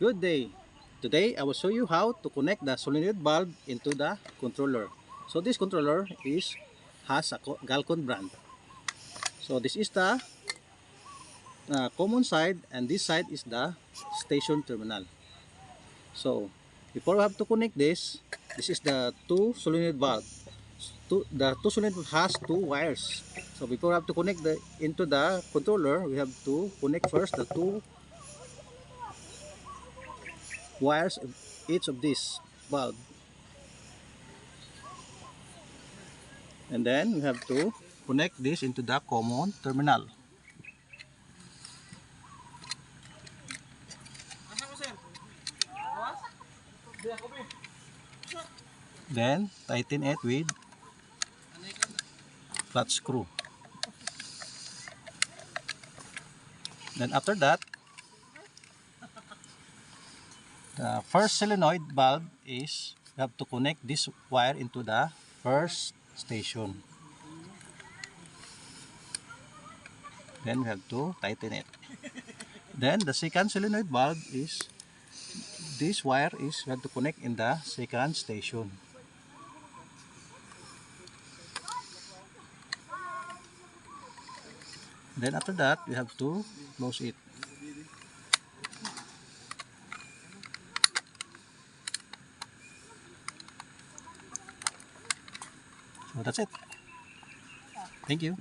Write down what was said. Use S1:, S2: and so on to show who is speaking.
S1: Good day. Today I will show you how to connect the solenoid valve into the controller. So this controller has a Galcon brand. So this is the common side and this side is the station terminal. So before we have to connect this is the two solenoid valve. The two solenoid has two wires. So before we have to connect into the controller, we have to connect first the two wires of each of these valve. And then we have to connect this into the common terminal. Then tighten it with flat screw. Then after that, the first solenoid valve is you have to connect this wire into the first station. Then we have to tighten it. Then the second solenoid valve is this wire is we have to connect in the second station. Then after that, we have to close it. So that's it. Thank you.